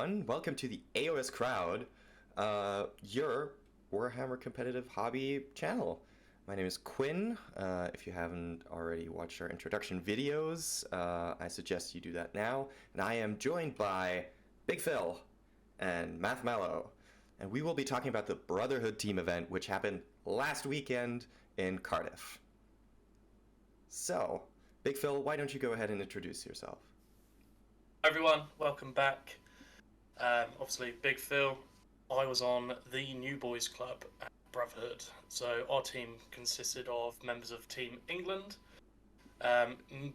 everyone. Welcome to the AOS Crowd, your Warhammer competitive hobby channel. My name is Quin. If you haven't already watched our introduction videos, I suggest you do that now. And I am joined by Big Phil and Math Mallow. And we will be talking about the Brotherhood Team event, which happened last weekend in Cardiff. So, Big Phil, why don't you go ahead and introduce yourself? Everyone, welcome back. Obviously, Big Phil. I was on the New Boys Club at Brotherhood. So our team consisted of members of Team England,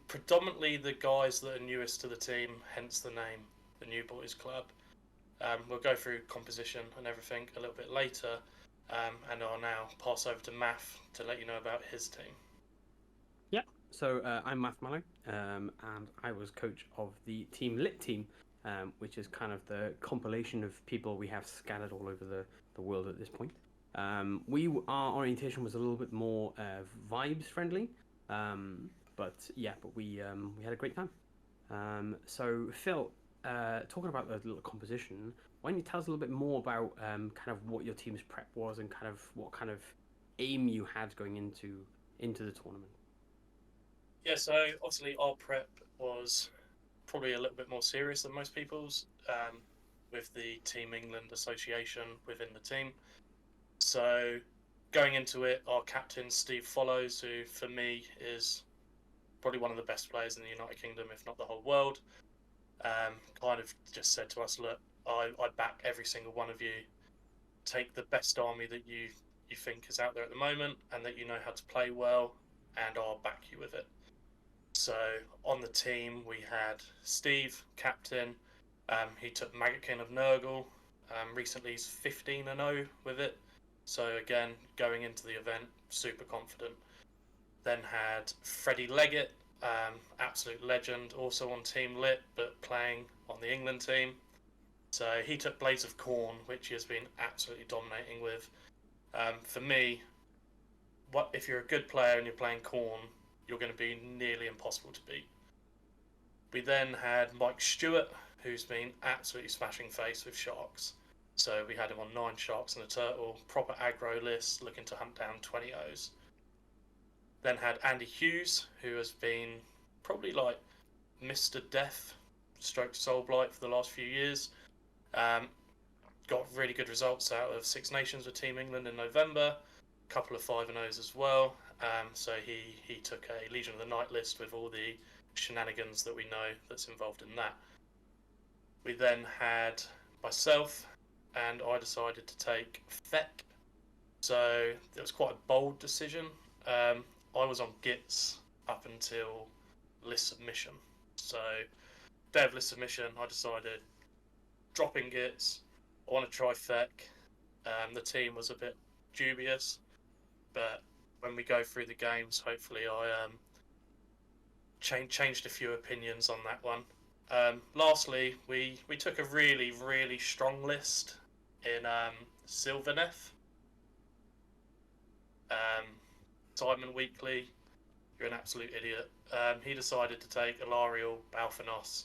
predominantly the guys that are newest to the team, hence the name, the New Boys Club. We'll go through composition and everything a little bit later, and I'll now pass over to Math to let you know about his team. Yeah, so I'm Math Mallow, and I was coach of the Team Lit team, which is kind of the compilation of people we have scattered all over the world at this point. Our orientation was a little bit more vibes friendly, but we had a great time. So Phil, talking about the little composition, why don't you tell us a little bit more about kind of what your team's prep was and kind of what kind of aim you had going into the tournament? Yeah, so obviously our prep was probably a little bit more serious than most people's, with the Team England association within the team. So going into it, our captain Steve Follows, who for me is probably one of the best players in the United Kingdom, if not the whole world, kind of just said to us, look, I back every single one of you. Take the best army that you think is out there at the moment and that you know how to play well, and I'll back you with it. So on the team we had Steve, captain. He took Maggotkin of Nurgle. Recently he's 15-0 with it. So again, going into the event, super confident. Then had Freddie Leggett, absolute legend, also on Team Lit, but playing on the England team. So he took Blades of Khorne, which he has been absolutely dominating with. For me, if you're a good player and you're playing Khorne, you're going to be nearly impossible to beat. We then had Mike Stewart, who's been absolutely smashing face with sharks. So we had him on 9 sharks and a turtle, proper aggro list, looking to hunt down 20 O's. Then had Andy Hughes, who has been probably like Mr. Death, stroke Soulblight for the last few years. Got really good results out of Six Nations with Team England in November, a couple of 5-0s as well. So he took a Legion of the Night list with all the shenanigans that we know that's involved in that. We then had myself, and I decided to take Feck. So it was quite a bold decision. I was on Gits up until list submission. So day of list submission, I decided dropping Gits. I want to try Feck. The team was a bit dubious, but when we go through the games, hopefully I changed a few opinions on that one. Lastly, we took a really, really strong list in Sylvaneth. Simon Weekly, you're an absolute idiot. He decided to take Ilariel, Balthanos,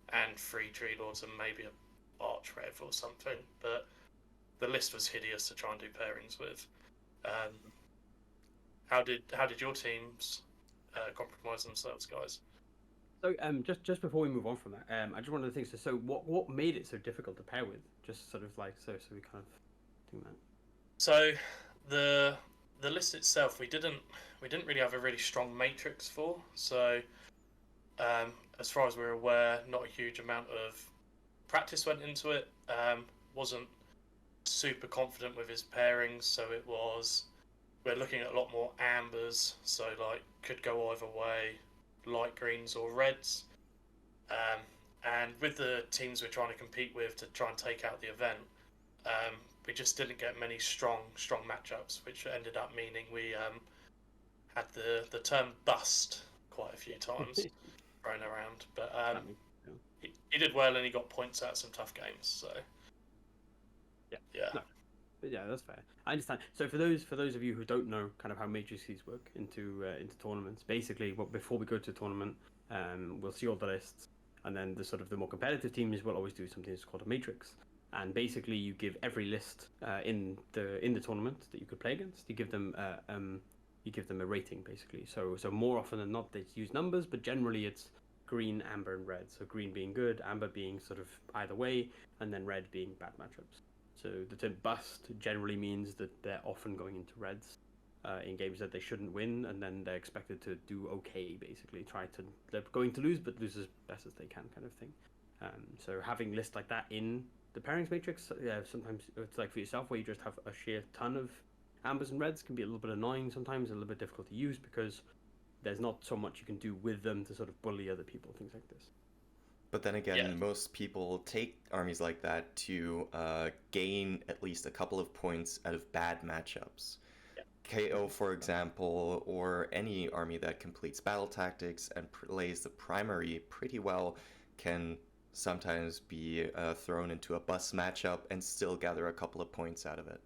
and 3 Tree Lords and maybe a Archrev or something, but the list was hideous to try and do pairings with. How did your teams compromise themselves, guys? So just before we move on from that, I just wanted to think. So what made it so difficult to pair with? Just sort of like so we kind of think that. So the list itself, we didn't really have a really strong matrix for. So as far as we're aware, not a huge amount of practice went into it. Wasn't super confident with his pairings, so we're looking at a lot more ambers, so like could go either way, light greens or reds. And with the teams we're trying to compete with to try and take out the event, we just didn't get many strong matchups, which ended up meaning we had the term bust quite a few times thrown around. But he did well and he got points out of some tough games. So yeah. No. But yeah, that's fair. I understand. So for those of you who don't know kind of how matrices work into tournaments, basically, before we go to a tournament, we'll see all the lists. And then the more competitive teams will always do something that's called a matrix. And basically, you give every list in the tournament that you could play against. You give them a rating, basically. So more often than not, they use numbers, but generally it's green, amber, and red. So green being good, amber being sort of either way, and then red being bad matchups. So the term bust generally means that they're often going into reds in games that they shouldn't win, and then they're expected to do okay, basically. They're going to lose, but lose as best as they can, kind of thing. So having lists like that in the pairings matrix, sometimes it's like for yourself where you just have a sheer ton of ambers and reds, can be a little bit annoying sometimes, a little bit difficult to use because there's not so much you can do with them to sort of bully other people, things like this. But then again, most people take armies like that to gain at least a couple of points out of bad matchups. KO, for example, or any army that completes battle tactics and plays the primary pretty well can sometimes be thrown into a bus matchup and still gather a couple of points out of it.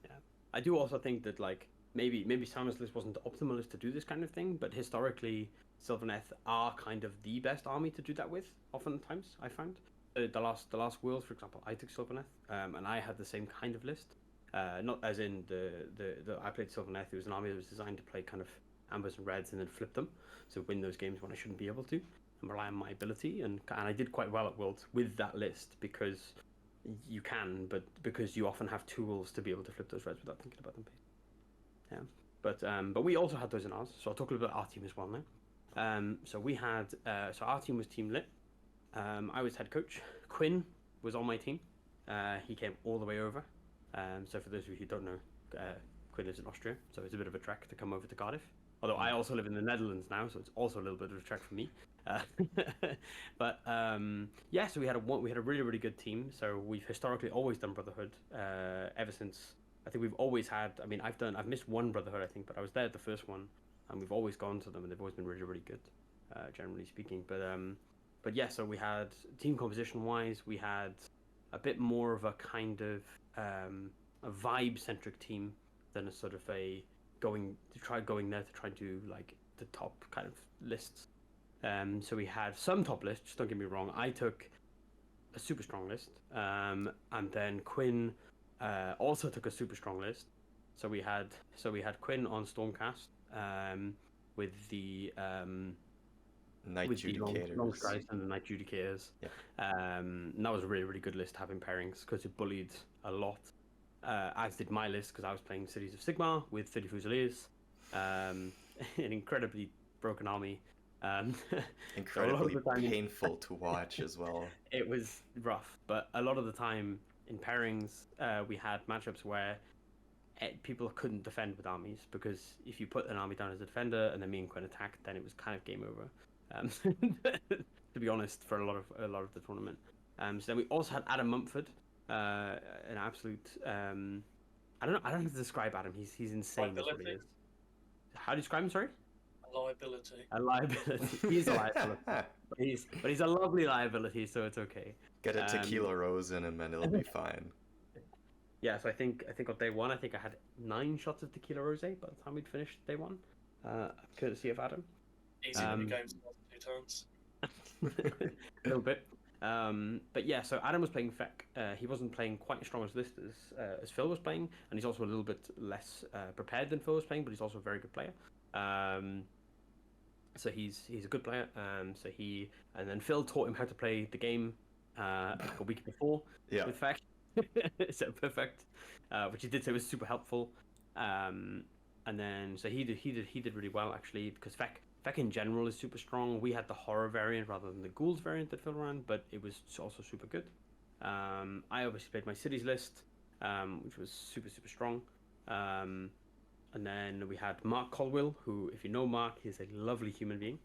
Yeah, I do also think that maybe Simon's list wasn't the optimal list to do this kind of thing, but historically Sylvaneth are kind of the best army to do that with. Oftentimes, I found the last Worlds, for example, I took Sylvaneth, and I had the same kind of list. Not as in the I played Sylvaneth. It was an army that was designed to play kind of ambers and reds and then flip them, so win those games when I shouldn't be able to, and rely on my ability. And I did quite well at Worlds with that list because you can, but because you often have tools to be able to flip those reds without thinking about them. Yeah, but we also had those in ours. So I'll talk a little bit about our team as well now. So we had so our team was Team Lit. I was head coach. Quin was on my team. He came all the way over. So for those of you who don't know, Quin lives in Austria, so it's a bit of a trek to come over to Cardiff. Although I also live in the Netherlands now, so it's also a little bit of a trek for me. But so we had a really, really good team. So we've historically always done Brotherhood ever since. I think we've always had. I mean, I've missed one Brotherhood, I think, but I was there at the first one, and we've always gone to them, and they've always been really, really good, generally speaking. But yeah, so we had team composition wise, we had a bit more of a kind of a vibe centric team than a sort of going there to try and do like the top kind of lists. So we had some top lists. Don't get me wrong. I took a super strong list, and then Quin also took a super strong list. So we had Quin on Stormcast with the Night Judicators. Long Strides and the Night Judicators. Yeah. And that was a really, really good list having pairings because it bullied a lot. As did my list because I was playing Cities of Sigmar with 30 Fusiliers. An incredibly broken army. Incredibly painful to watch as well. It was rough, but a lot of the time in pairings, we had matchups where people couldn't defend with armies because if you put an army down as a defender and then me and Quinn attacked, then it was kind of game over. To be honest, for a lot of the tournament. So then we also had Adam Mumford, an absolute. I don't know how to describe Adam. He's insane. That's what he is. How do you describe him? Sorry. A liability. He's a liability. but he's a lovely liability, so it's okay. Get a tequila rose in him and it'll be fine. Yeah, so I think on day one, I had 9 shots of tequila rose by the time we'd finished day one. Courtesy of Adam. Easy when the game's lost 2 times. A little bit. But yeah, so Adam was playing Feck. He wasn't playing quite as strong as list as Phil was playing, and he's also a little bit less prepared than Phil was playing, but he's also a very good player. So he's a good player. And then Phil taught him how to play the game like a week before with Feck. So perfect, which he did say was super helpful. And then so he did really well actually because Feck in general is super strong. We had the horror variant rather than the ghouls variant that Phil ran, but it was also super good. I obviously played my cities list, which was super strong. And then we had Mark Colwell, who, if you know Mark, he's a lovely human being.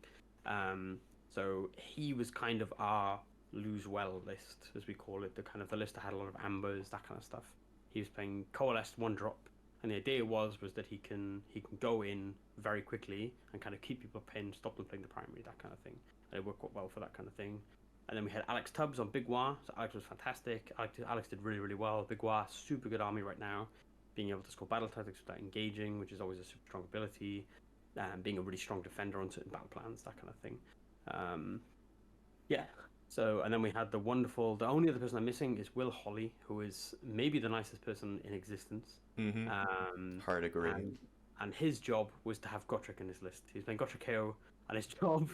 So he was kind of our lose well list, as we call it, the list that had a lot of ambers, that kind of stuff. He was playing coalesced 1-drop, and the idea was that he can go in very quickly and kind of keep people pinned, stop them playing the primary, that kind of thing. And it worked quite well for that kind of thing. And then we had Alex Tubbs on Big War. So Alex was fantastic. Alex did really, really well. Big War, super good army right now. Being able to score battle tactics without engaging, which is always a super strong ability. Being a really strong defender on certain battle plans, that kind of thing. Yeah. So, and then we had the only other person I'm missing is Will Holly, who is maybe the nicest person in existence. Hard agree. And his job was to have Gotrek in his list. He's playing Gotrek KO, and his job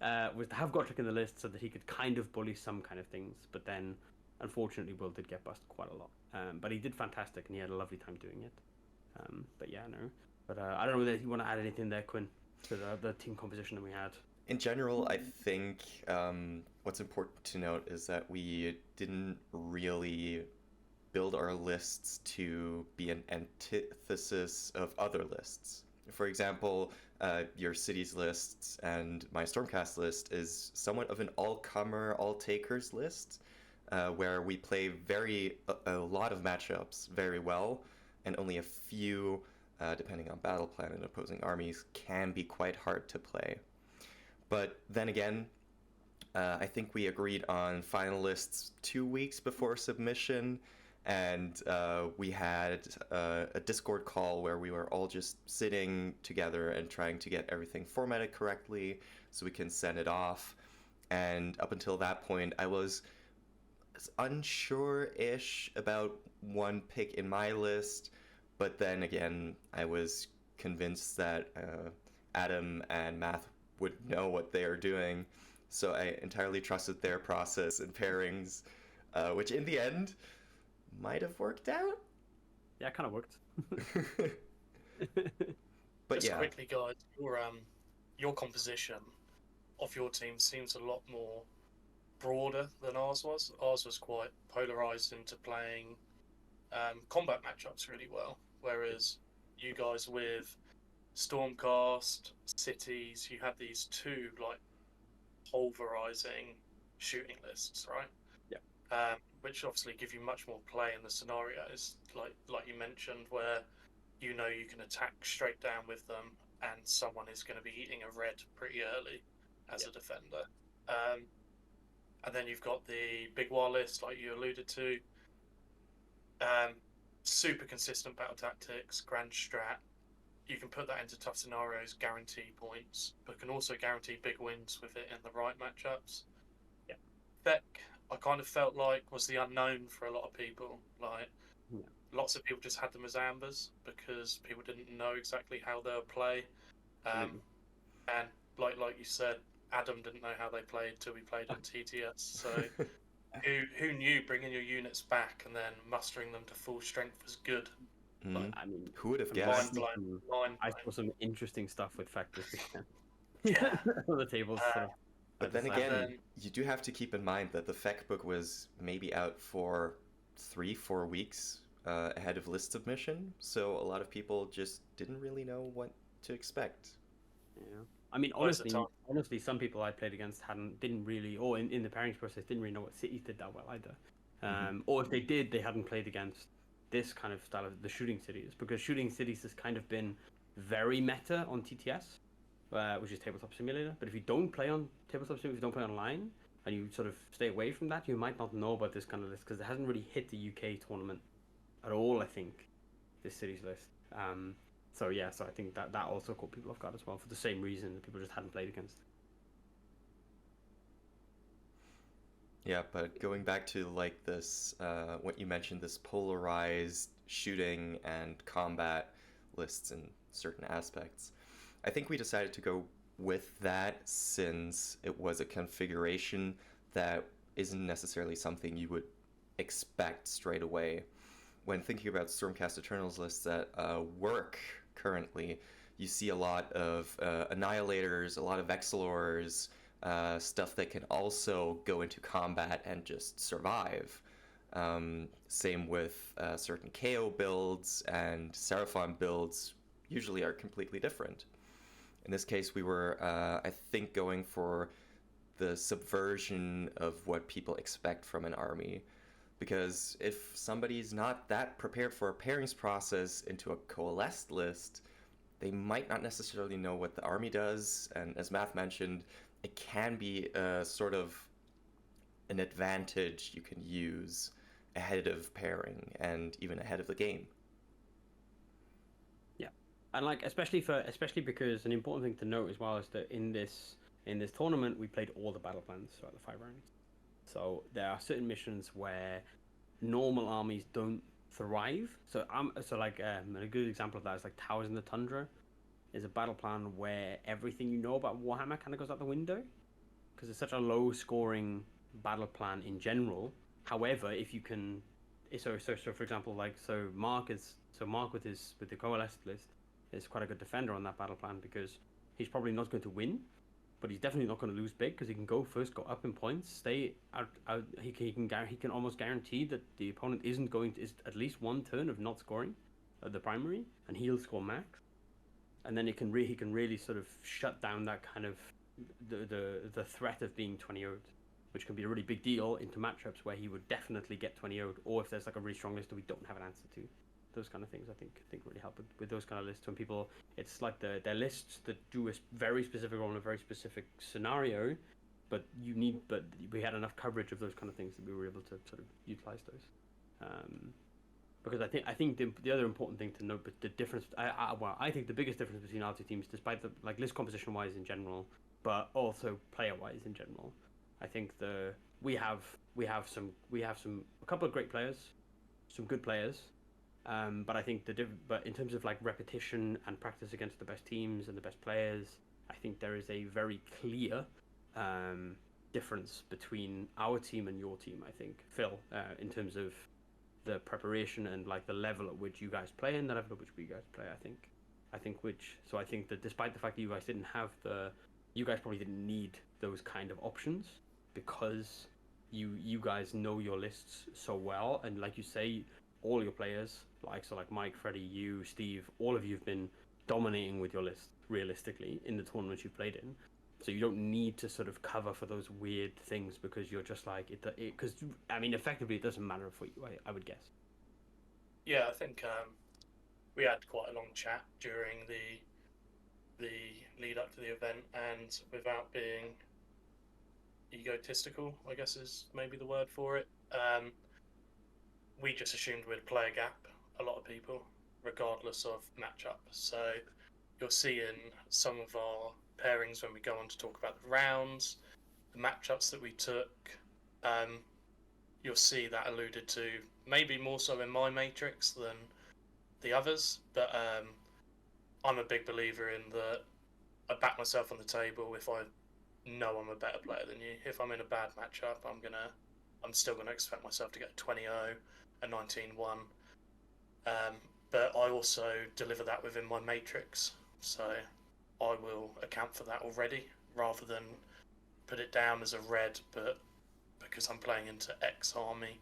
was to have Gotrek in the list so that he could kind of bully some kind of things. But then, unfortunately, Will did get busted quite a lot. But he did fantastic, and he had a lovely time doing it. But yeah, no. But I don't know whether you want to add anything there, Quinn, to the team composition that we had. In general, I think what's important to note is that we didn't really build our lists to be an antithesis of other lists. For example, your cities lists and my Stormcast list is somewhat of an all-comer, all-takers list, where we play a lot of matchups very well, and only a few, depending on battle plan and opposing armies, can be quite hard to play. But then again, I think we agreed on finalists 2 weeks before submission, and we had a Discord call where we were all just sitting together and trying to get everything formatted correctly so we can send it off. And up until that point, I was unsure-ish about one pick in my list, but then again, I was convinced that Adam and Math would know what they are doing, so I entirely trusted their process and pairings, which in the end might have worked out. Yeah, it kind of worked. But just yeah, quickly, guys, your composition of your team seems a lot more broader than ours was. Ours was quite polarized into playing combat matchups really well, whereas you guys with Stormcast, cities, you had these two like pulverizing shooting lists, right? Yeah. Which obviously give you much more play in the scenarios, like you mentioned, where you know you can attack straight down with them, and someone is going to be eating a red pretty early as a defender. And then you've got the big war list, like you alluded to. Super consistent battle tactics, grand strat. You can put that into tough scenarios, guarantee points, but can also guarantee big wins with it in the right matchups. Yeah. Beck, I kind of felt like was the unknown for a lot of people. Like, lots of people just had them as ambers because people didn't know exactly how they'll play. And like you said, Adam didn't know how they played till we played on TTS. So who knew bringing your units back and then mustering them to full strength was good. Mm-hmm. I mean, who would have guessed? I saw some interesting stuff with Fact this weekend. Yeah. On the tables. But then again, you do have to keep in mind that the FEC book was maybe out for 3-4 weeks ahead of list submission, so a lot of people just didn't really know what to expect. Yeah. I mean, honestly, some people I played against didn't really, or in the pairings process, didn't really know what cities did that well either. Or if they did, they hadn't played against this kind of style of the shooting cities, because shooting cities has kind of been very meta on TTS, which is Tabletop Simulator. But if you don't play on Tabletop Simulator, if you don't play online, and you sort of stay away from that, you might not know about this kind of list, because it hasn't really hit the UK tournament at all, I think, this cities list. So I think that also caught people off guard as well, for the same reason that people just hadn't played against. Yeah, but going back to like this, what you mentioned, this polarized shooting and combat lists in certain aspects, I think we decided to go with that since it was a configuration that isn't necessarily something you would expect straight away. When thinking about Stormcast Eternals lists that work currently, you see a lot of Annihilators, a lot of Vexilors, stuff that can also go into combat and just survive. Same with certain KO builds, and Seraphon builds usually are completely different. In this case, we were, I think, going for the subversion of what people expect from an army. Because if somebody's not that prepared for a pairings process into a coalesced list, they might not necessarily know what the army does, and as Math mentioned, it can be a sort of an advantage you can use ahead of pairing and even ahead of the game. Yeah, and like especially because an important thing to note as well is that in this In this tournament, we played all the battle plans throughout the 5 rounds. So there are certain missions where normal armies don't thrive. So a good example of that is like Towers in the Tundra is a battle plan where everything you know about Warhammer kind of goes out the window because it's such a low scoring battle plan in general. However, if you can, so for example, Mark with the coalesced list is quite a good defender on that battle plan because he's probably not going to win, but he's definitely not going to lose big because he can go first, go up in points, stay out. He can almost guarantee that the opponent is at least one turn of not scoring at the primary, and he'll score max. And then he can really sort of shut down that kind of the threat of being 20-0'd, which can be a really big deal into matchups where he would definitely get 20-0'd, or if there's like a really strong list that we don't have an answer to. Those kind of things I think really help with those kind of lists when people, it's like their lists that do a very specific role in a very specific scenario, but we had enough coverage of those kind of things that we were able to sort of utilize those. Because I think the other important thing to note, but the difference, I think the biggest difference between our two teams, despite the like list composition wise in general, but also player wise in general, I think we have a couple of great players, some good players. But I think but in terms of like repetition and practice against the best teams and the best players, I think there is a very clear difference between our team and your team. I think Phil, in terms of the preparation and like the level at which you guys play and the level at which we guys play. I think that despite the fact that you guys didn't have you guys probably didn't need those kind of options because you guys know your lists so well, and like you say, all your players, like Mike, Freddie, you, Steve, all of you have been dominating with your list realistically in the tournaments you've played in. So you don't need to sort of cover for those weird things because you're just like because effectively it doesn't matter for you. I would guess. Yeah, I think we had quite a long chat during the lead up to the event, and without being egotistical, I guess is maybe the word for it. We just assumed we'd play a gap, a lot of people, regardless of matchup. So you'll see in some of our pairings when we go on to talk about the rounds, the matchups that we took, you'll see that alluded to maybe more so in my matrix than the others, but I'm a big believer in that I back myself on the table if I know I'm a better player than you. If I'm in a bad matchup, I'm still going to expect myself to get 20-0, a 19-1. But I also deliver that within my matrix, so I will account for that already, rather than put it down as a red, but because I'm playing into X army,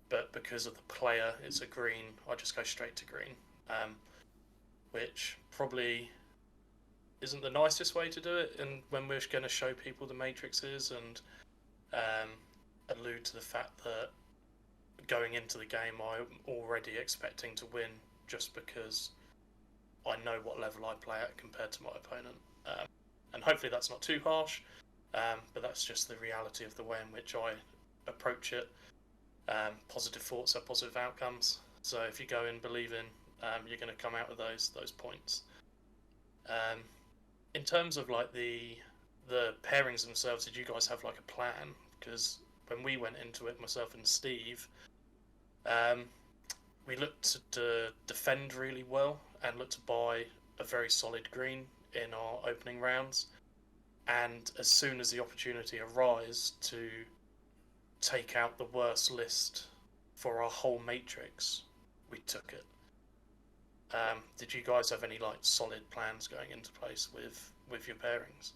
but because of the player it's a green, I just go straight to green, which probably isn't the nicest way to do it, and when we're going to show people the matrices and allude to the fact that going into the game I'm already expecting to win just because I know what level I play at compared to my opponent, and hopefully that's not too harsh, but that's just the reality of the way in which I approach it. Positive thoughts are positive outcomes, so if you go in believing, you're going to come out with those points. In terms of like the pairings themselves, did you guys have like a plan? Because when we went into it, myself and Steve, we looked to defend really well and looked to buy a very solid green in our opening rounds, and as soon as the opportunity arose to take out the worst list for our whole matrix, we took it. Did you guys have any like solid plans going into place with your pairings?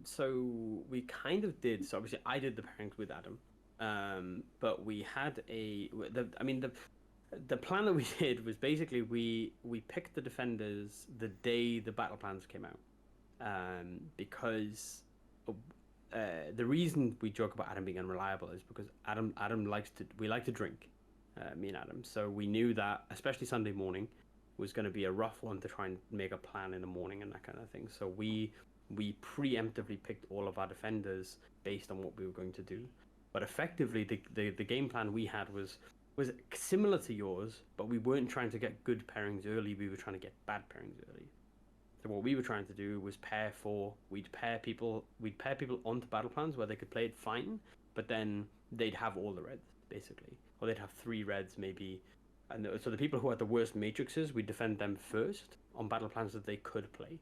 So we kind of did. So obviously I did the pairings with Adam, but we had the plan that we did was basically we picked the defenders the day the battle plans came out, because the reason we joke about Adam being unreliable is because Adam we like to drink, me and Adam. So we knew that especially Sunday morning was going to be a rough one to try and make a plan in the morning and that kind of thing. So we preemptively picked all of our defenders based on what we were going to do. But effectively, the game plan we had was similar to yours, but we weren't trying to get good pairings early. We were trying to get bad pairings early. So what we were trying to do was we'd pair people onto battle plans where they could play it fine, but then they'd have all the reds basically, or they'd have 3 reds maybe, and so the people who had the worst matrices, we'd defend them first on battle plans that they could play.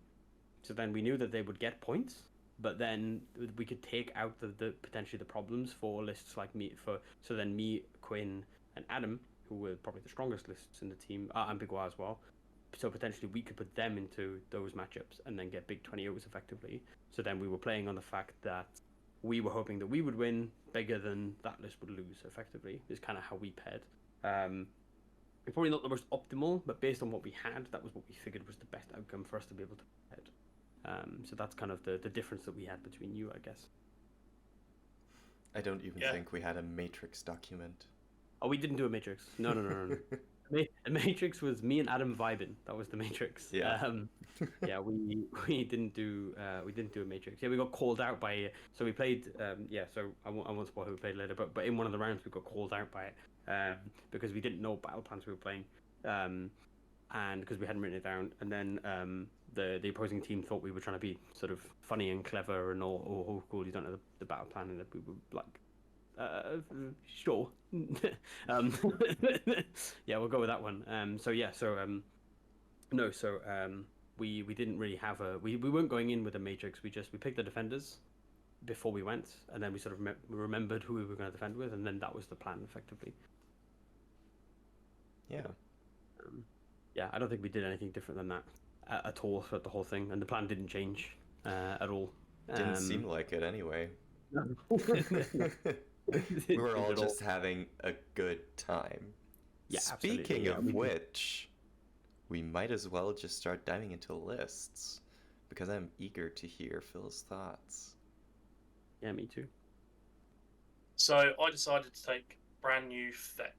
So then we knew that they would get points, but then we could take out the potentially the problems for lists like me. So then me, Quin, and Adam, who were probably the strongest lists in the team, and Bigwa as well. So potentially we could put them into those matchups and then get big 20-0s effectively. So then we were playing on the fact that we were hoping that we would win bigger than that list would lose effectively, is kind of how we paired. It's probably not the most optimal, but based on what we had, that was what we figured was the best outcome for us to be able to pair. So that's kind of the difference that we had between you, I guess. I don't even think we had a matrix document. Oh, we didn't do a matrix. No. The Matrix was me and Adam vibing. That was the Matrix. Yeah. We didn't do a Matrix. Yeah, we got called out by. So we played. So I won't spoil who we played later. But in one of the rounds we got called out by it because we didn't know what battle plans we were playing, and because we hadn't written it down. And then the opposing team thought we were trying to be sort of funny and clever and all. Oh, cool! You don't know the battle plan, and that we were like. Sure. Yeah, we'll go with that one. We didn't really have we weren't going in with a matrix. We picked the defenders before we went, and then we sort of remembered who we were going to defend with, and then that was the plan effectively. Yeah. I don't think we did anything different than that at all throughout the whole thing, and the plan didn't change at all. Didn't seem like it anyway. We were all just having a good time. Yeah, Speaking of which, we might as well just start diving into lists, because I'm eager to hear Phil's thoughts. Yeah, me too. So I decided to take brand new Feck.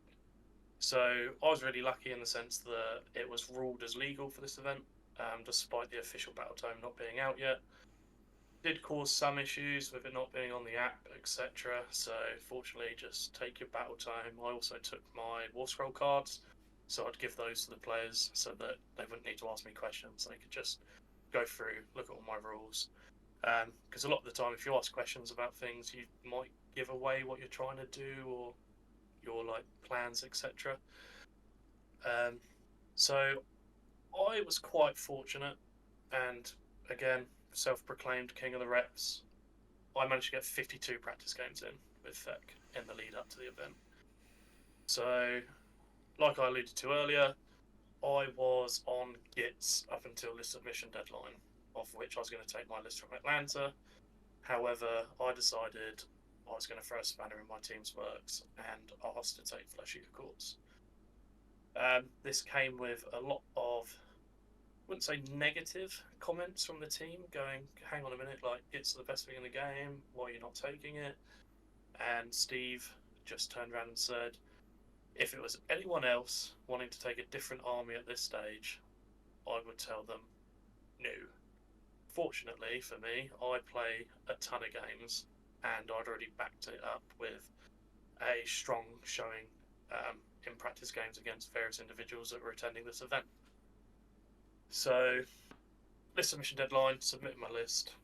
So I was really lucky in the sense that it was ruled as legal for this event, despite the official battletome not being out yet. Did cause some issues with it not being on the app, etc. So fortunately, just take your battletome. I also took my wargame cards, so I'd give those to the players so that they wouldn't need to ask me questions. They could just go through, look at all my rules. Because a lot of the time, if you ask questions about things, you might give away what you're trying to do or your plans, etc. So I was quite fortunate, and again, self-proclaimed king of the reps, I managed to get 52 practice games in with Feck in the lead up to the event. So, like I alluded to earlier, I was on Gits up until list submission deadline, of which I was going to take my list from Atlanta. However, I decided I was going to throw a spanner in my team's works and asked to take Flesh Eater Courts. This came with a lot of, I wouldn't say negative comments from the team, going, hang on a minute, it's the best thing in the game, why are you not taking it? And Steve just turned around and said, if it was anyone else wanting to take a different army at this stage, I would tell them no. Fortunately for me, I play a ton of games, and I'd already backed it up with a strong showing in practice games against various individuals that were attending this event. So, list submission deadline, submitted my list.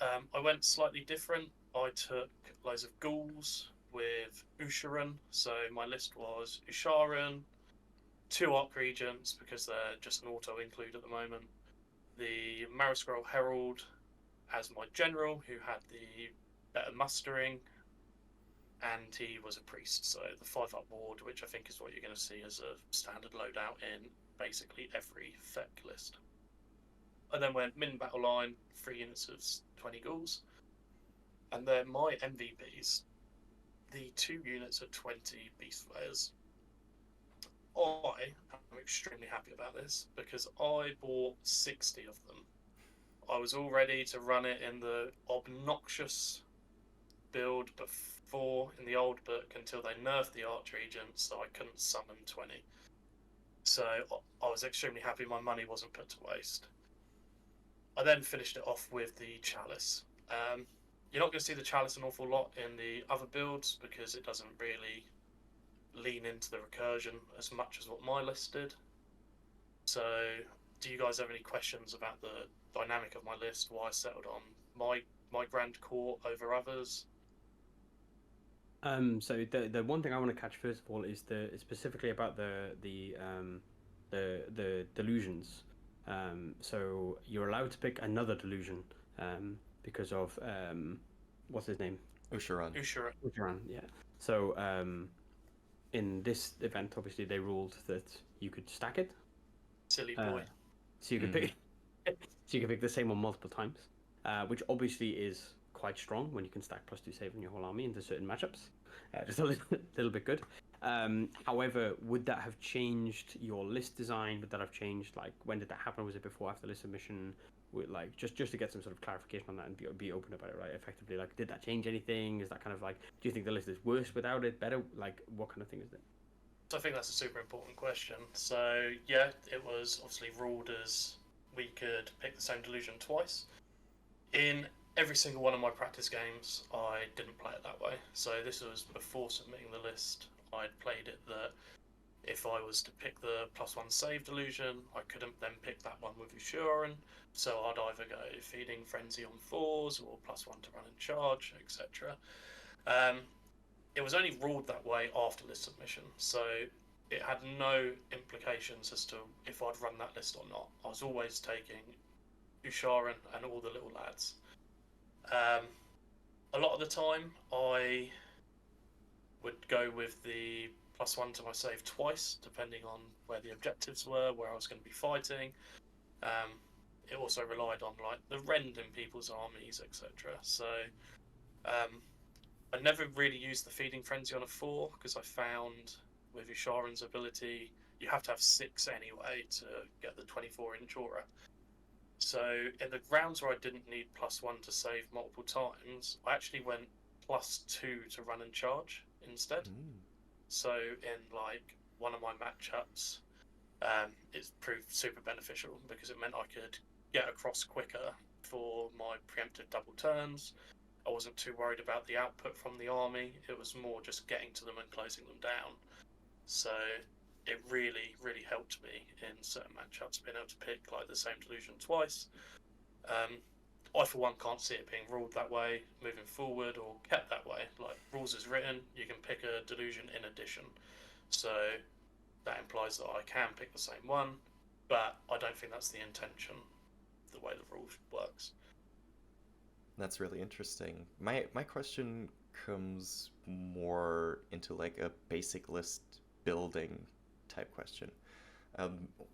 I went slightly different. I took loads of ghouls with Usharan. So my list was Usharan, 2 Arc Regents because they're just an auto include at the moment. The Marrowscroll Herald as my general, who had the better mustering, and he was a priest. So the 5-up ward, which I think is what you're going to see as a standard loadout in basically every Feck list. I then went min battle line, 3 units of 20 ghouls, and then my MVPs, the 2 units of 20 beast flayers. I am extremely happy about this because I bought 60 of them. I was all ready to run it in the obnoxious build before in the old book until they nerfed the Archregent, so I couldn't summon 20. So I was extremely happy my money wasn't put to waste. I then finished it off with the Chalice. You're not going to see the Chalice an awful lot in the other builds because it doesn't really lean into the recursion as much as what my list did. So do you guys have any questions about the dynamic of my list? Why I settled on my grand court over others? So the one thing I want to catch first of all is specifically about the delusions. So you're allowed to pick another delusion, because of what's his name? Usharan. Usharan, yeah. So in this event, obviously they ruled that you could stack it. Silly boy. So you could pick. So you can pick the same one multiple times, which obviously is quite strong when you can stack +2 save in your whole army into certain matchups. Just a little bit good. However, would that have changed your list design? Would that have changed, like, when did that happen? Was it before, after list submission? Like, just to get some sort of clarification on that and be open about it, right? Effectively, like, did that change anything? Is that kind of like, do you think the list is worse without it, better? Like, what kind of thing is it? So I think that's a super important question. So yeah, it was obviously ruled as we could pick the same delusion twice. In every single one of my practice games, I didn't play it that way. So this was before submitting the list. I'd played it that if I was to pick the +1 save delusion, I couldn't then pick that one with Ushuran. So I'd either go feeding frenzy on 4s or +1 to run and charge, etc. It was only ruled that way after list submission, so it had no implications as to if I'd run that list or not. I was always taking Usharan and all the little lads. A lot of the time, I would go with the +1 to my save twice, depending on where the objectives were, where I was going to be fighting. It also relied on like the rend in people's armies, etc. So I never really used the feeding frenzy on a 4 because I found with Usharan's ability you have to have 6 anyway to get the 24-inch aura. So in the rounds where I didn't need +1 to save multiple times, I actually went +2 to run and charge instead. So in like one of my matchups, it proved super beneficial because it meant I could get across quicker for my preemptive double turns. I wasn't too worried about the output from the army. It was more just getting to them and closing them down. So it really, really helped me in certain matchups, being able to pick like the same delusion twice. I, for one, can't see it being ruled that way moving forward or kept that way. Like, rules is written, you can pick a delusion in addition. So that implies that I can pick the same one, but I don't think that's the intention, the way the rule works. That's really interesting. My question comes more into like a basic list building type question.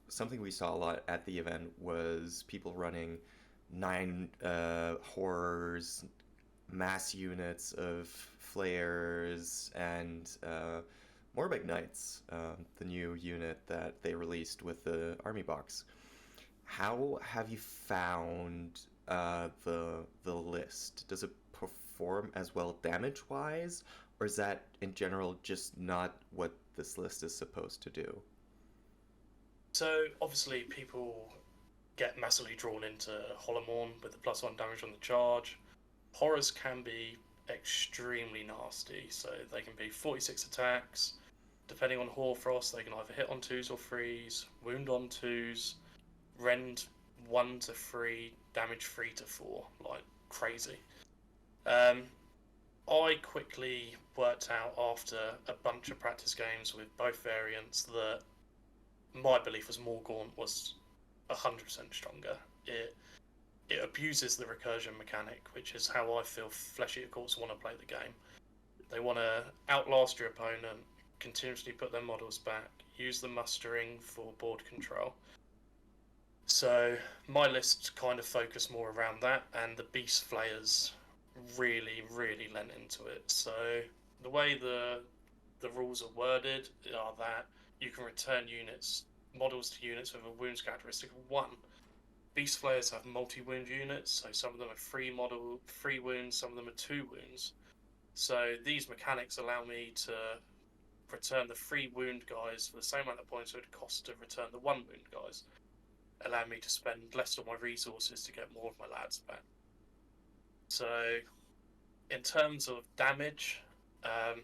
Something we saw a lot at the event was people running 9 horrors, mass units of flares, and Morbid Knights, the new unit that they released with the army box. How have you found the list? Does it perform as well damage-wise, or is that in general just not what this list is supposed to do? So obviously people get massively drawn into Holomorn with the +1 damage on the charge. Horrors can be extremely nasty, so they can be 46 attacks. Depending on Hoarfrost, they can either hit on 2s or 3s, wound on 2s, rend 1 to 3, damage 3 to 4, like crazy. I quickly worked out after a bunch of practice games with both variants that my belief was Morgaunt was 100% stronger. It abuses the recursion mechanic, which is how I feel Flesh Eater Courts want to play the game. They want to outlast your opponent, continuously put their models back, use the mustering for board control. So my list kind of focused more around that, and the Beast Flayers really, really lent into it. So the way the rules are worded are that you can return models to units with a wounds characteristic of 1. Beast Flayers have multi-wound units, so some of them are 3 wounds, some of them are 2 wounds. So these mechanics allow me to return the 3 wound guys for the same amount of points it would cost to return the 1 wound guys, allow me to spend less of my resources to get more of my lads back. So in terms of damage, I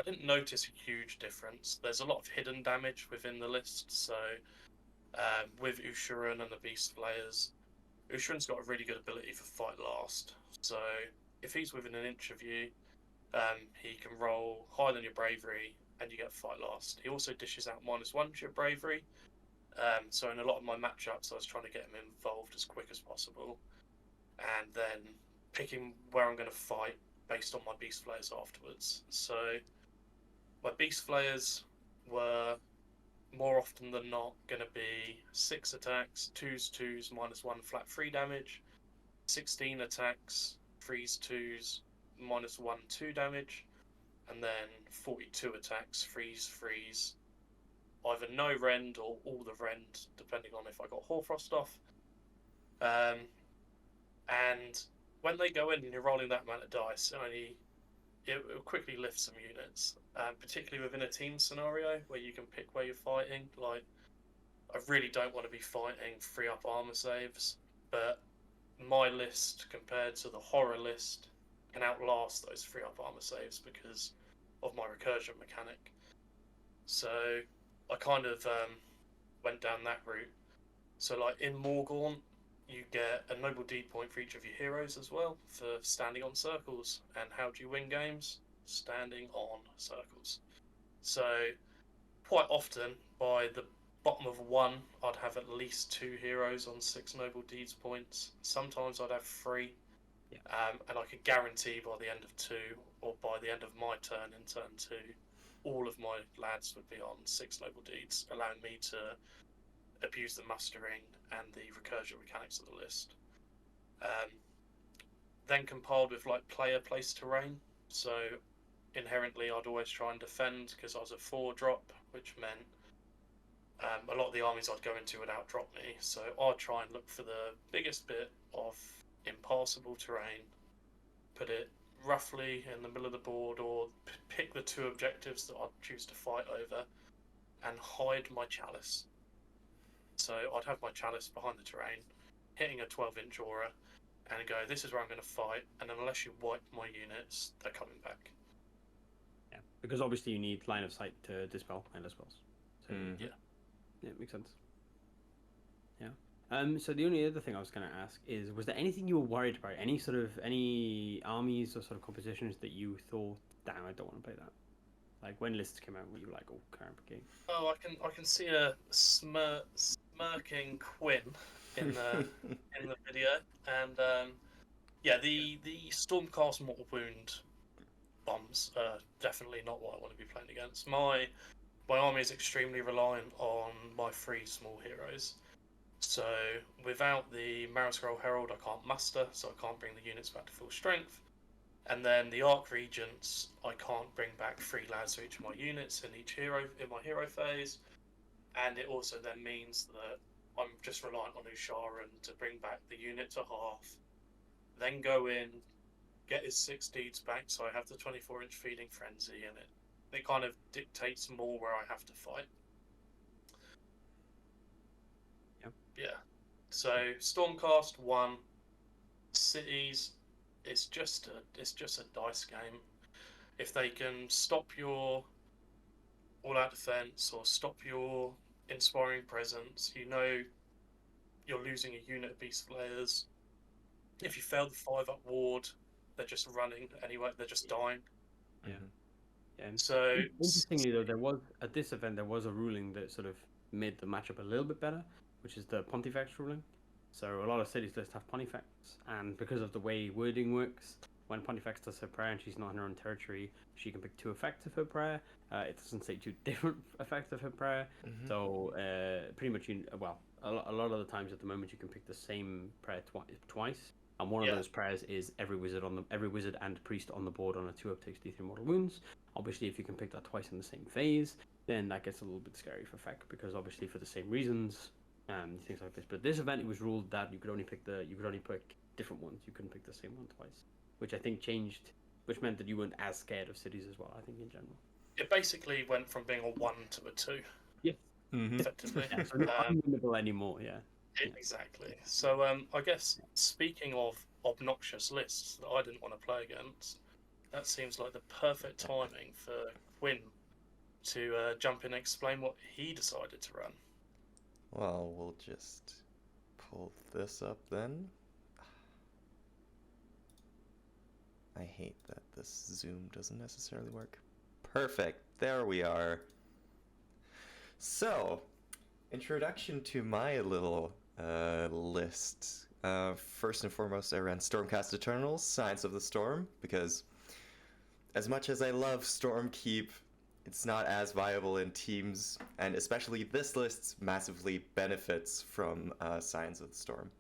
didn't notice a huge difference. There's a lot of hidden damage within the list, so With Ushuran and the Beast Flayers, Ushuran's got a really good ability for fight last. So if he's within an inch of you, he can roll higher than your bravery and you get fight last. He also dishes out -1 to your bravery. So in a lot of my matchups, I was trying to get him involved as quick as possible, and then picking where I'm going to fight based on my Beast Flayers afterwards. So my Beast Flayers were more often than not going to be 6 attacks, 2s, -1 flat 3 damage, 16 attacks, 3s, 2s, -1 2 damage, and then 42 attacks, 3s, 3s, either no rend or all the rend, depending on if I got Hoarfrost off. And when they go in and you're rolling that amount of dice, it will quickly lift some units, particularly within a team scenario where you can pick where you're fighting. Like, I really don't want to be fighting 3-up armor saves, but my list compared to the horror list can outlast those 3-up armor saves because of my recursion mechanic. So I kind of went down that route. So like in Morgaunt, you get a noble deed point for each of your heroes as well for standing on circles. And how do you win games? Standing on circles. So quite often, by the bottom of 1, I'd have at least 2 heroes on 6 noble deeds points. Sometimes I'd have 3. Yeah. And I could guarantee by the end of 2, or by the end of my turn in turn 2, all of my lads would be on 6 noble deeds, allowing me to abuse the mustering and the recursion mechanics of the list. Then compiled with like player place terrain, so inherently I'd always try and defend because I was a 4-drop, which meant a lot of the armies I'd go into would outdrop me, so I'd try and look for the biggest bit of impassable terrain, put it roughly in the middle of the board, or pick the 2 objectives that I'd choose to fight over and hide my chalice. So I'd have my chalice behind the terrain, hitting a 12-inch aura, and go, this is where I'm going to fight, and unless you wipe my units, they're coming back. Yeah, because obviously you need line of sight to dispel endless spells. So Yeah. Yeah, it makes sense. Yeah. So the only other thing I was going to ask is, was there anything you were worried about? Any armies or sort of compositions that you thought, damn, I don't want to play that? Like when lists came out, were you like, oh, current game? Oh, I can see a smirking Quin in the video, and yeah, the Stormcast Mortal Wound bombs are definitely not what I want to be playing against. My army is extremely reliant on my 3 small heroes. So without the Marrow Herald, I can't muster, so I can't bring the units back to full strength. And then the Arc Regents, I can't bring back 3 lads to each of my units in my hero phase. And it also then means that I'm just reliant on Usharan to bring back the unit to half, then go in, get his 6 deeds back, so I have the 24-inch Feeding Frenzy in it. It kind of dictates more where I have to fight. Yep. Yeah. So Stormcast 1, cities, it's just a dice game. If they can stop your all-out defense or stop your inspiring presence, you know you're losing a unit of Beast Flayers. If you fail the 5-up ward, they're just running anyway. They're just dying. Yeah. Yeah. So Interestingly, though, there was at this event there was a ruling that sort of made the matchup a little bit better, which is the Pontifex ruling. So a lot of cities lists have Pontifex, and because of the way wording works, when Pontifex does her prayer and she's not in her own territory, she can pick 2 effects of her prayer. It doesn't say 2 different effects of her prayer. Mhm. So pretty much, a lot of the times at the moment you can pick the same prayer twice. And one of those prayers is every wizard and priest on the board on a 2-up takes D3 mortal wounds. Obviously, if you can pick that twice in the same phase, then that gets a little bit scary for Feck, because obviously for the same reasons, things like this. But this event, it was ruled that you could only pick different ones. You couldn't pick the same one twice, which I think which meant that you weren't as scared of cities as well. I think in general. It basically went from being a 1 to a 2. Yeah. Effectively. Yeah, so not unwinnable anymore. Yeah. Exactly. So I guess speaking of obnoxious lists that I didn't want to play against, that seems like the perfect timing for Quin to jump in and explain what he decided to run. Well, we'll just pull this up then. I hate that this zoom doesn't necessarily work. Perfect, there we are. So, introduction to my little list. First and foremost, I ran Stormcast Eternals, Science of the Storm, because as much as I love Stormkeep, it's not as viable in teams, and especially this list massively benefits from Science of the Storm.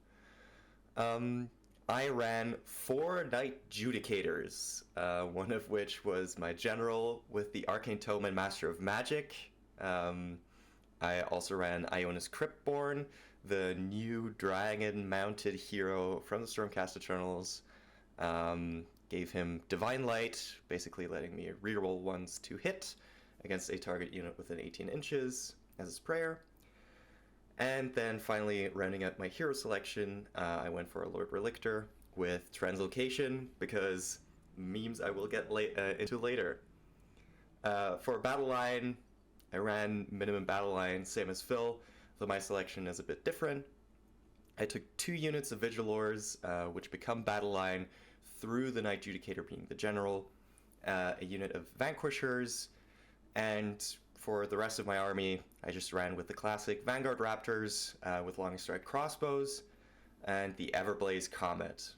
I ran 4 Knight Judicators, one of which was my general with the Arcane Tome and Master of Magic. I also ran Ionis Cryptborn, the new dragon-mounted hero from the Stormcast Eternals. Gave him Divine Light, basically letting me reroll ones to hit against a target unit within 18 inches as his prayer. And then finally, rounding out my hero selection, I went for a Lord Relictor with Translocation, because memes I will get into later. For Battle Line, I ran minimum Battle Line, same as Phil, though my selection is a bit different. I took 2 units of Vigilors, which become Battle Line, through the Knight Judicator being the general, a unit of Vanquishers, and for the rest of my army, I just ran with the classic Vanguard Raptors with long strike crossbows and the Everblaze Comet.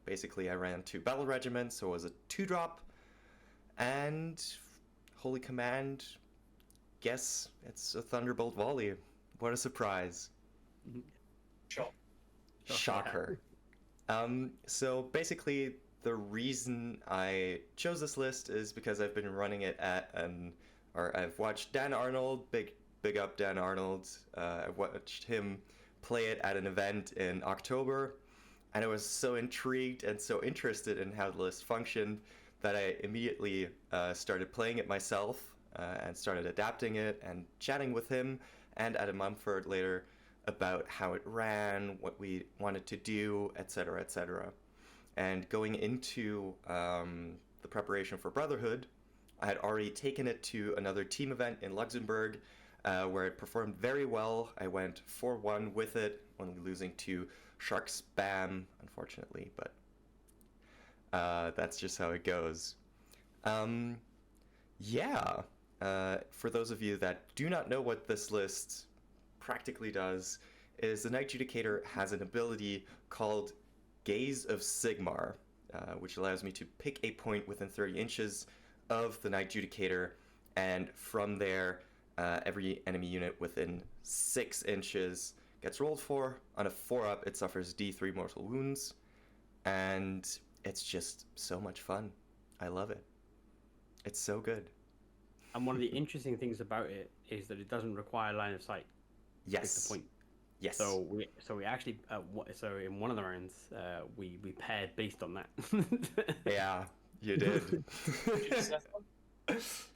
Basically, I ran 2 battle regiments, so it was a 2-drop, and Holy Command, guess it's a Thunderbolt Volley. What a surprise. Shocker. So basically, the reason I chose this list is because I've been running it at I've watched Dan Arnold, big up Dan Arnold. I've watched him play it at an event in October, and I was so intrigued and so interested in how the list functioned that I immediately started playing it myself and started adapting it and chatting with him and Adam Mumford later about how it ran, what we wanted to do, etc., etc. And going into the preparation for Brotherhood, I had already taken it to another team event in Luxembourg, where it performed very well. I went 4-1 with it, only losing to Shark Spam, unfortunately, but that's just how it goes. Yeah, for those of you that do not know what this list practically does, is the Knight Judicator has an ability called Gaze of Sigmar, which allows me to pick a point within 30 inches of the Knight Judicator, and from there, every enemy unit within 6 inches gets rolled for. On a 4-up, it suffers D3 mortal wounds, and it's just so much fun. I love it. It's so good. And one of the interesting things about it is that it doesn't require line of sight. Yes. That's the point. Yes. So we actually so in one of the rounds we paired based on that. Yeah, you did.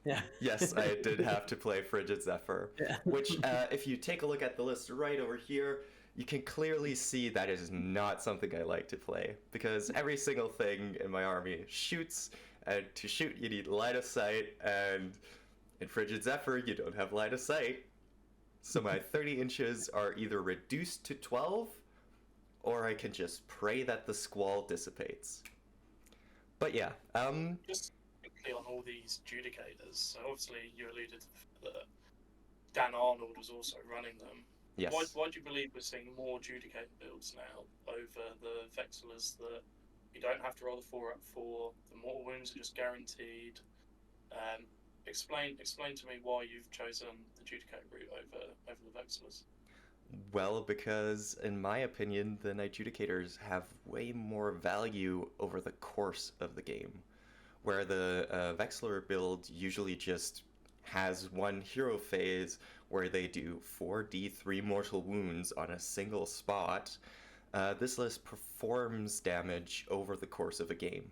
Yeah. Yes, I did have to play Frigid Zephyr, Yeah. which if you take a look at the list right over here, you can clearly see that it is not something I like to play, because every single thing in my army shoots, and to shoot you need line of sight, and in Frigid Zephyr you don't have line of sight. So my 30 inches are either reduced to 12, or I can just pray that the squall dissipates. But yeah, Just quickly on all these Judicators, so obviously you alluded to the fact that Dan Arnold was also running them. yes. Why do you believe we're seeing more Judicator builds now over the Vexillers, that you don't have to roll the 4-up for, the mortal wounds are just guaranteed? Explain to me why you've chosen the Judicator route over the Vexillers. Well, because in my opinion, the Knight Judicators have way more value over the course of the game, where the Vexillor build usually just has one hero phase where they do 4d3 mortal wounds on a single spot. This list performs damage over the course of a game.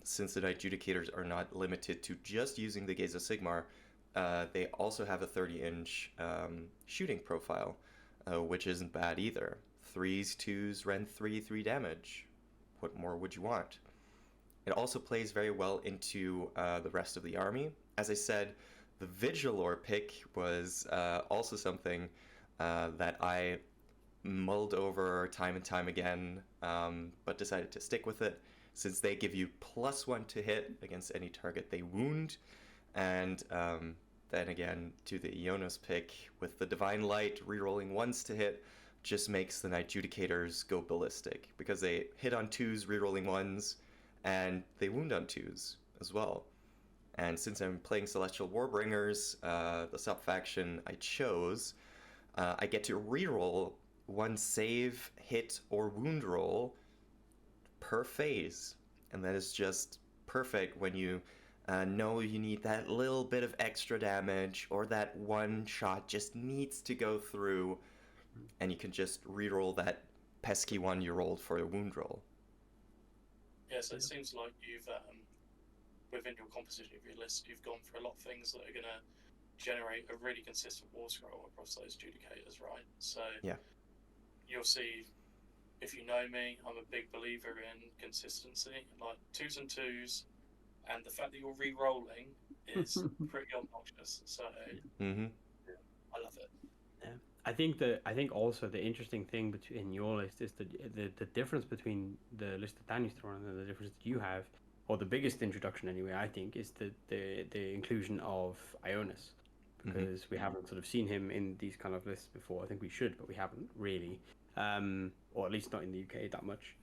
Since the Knight Judicators are not limited to just using the Gaze of Sigmar, they also have a 30-inch shooting profile, which isn't bad either. 3s, 2s, Ren 3 damage. What more would you want? It also plays very well into the rest of the army. As I said, the Vigilor pick was also something that I mulled over time and time again, but decided to stick with it since they give you +1 to hit against any target they wound. And then again, to the Ionos pick with the Divine Light, rerolling 1s to hit just makes the Knight Judicators go ballistic because they hit on 2s, rerolling 1s, and they wound on 2s as well. And since I'm playing Celestial Warbringers, the sub-faction I chose, I get to reroll 1 save, hit, or wound roll per phase. And that is just perfect when you know you need that little bit of extra damage, or that one shot just needs to go through, and you can just reroll that pesky one you rolled for a wound roll. Yeah, so it seems like you've, within your composition of your list, you've gone for a lot of things that are going to generate a really consistent war scroll across those Judicators, right? So yeah, you'll see, if you know me, I'm a big believer in consistency, like 2s and 2s, and the fact that you're re-rolling is pretty obnoxious. So I love it. Yeah. I think also the interesting thing in your list is the difference between the list that Danny's thrown and the difference that you have, or the biggest introduction anyway, I think, is the inclusion of Ionis, because we haven't sort of seen him in these kind of lists before. I think we should, but we haven't really, or at least not in the UK that much.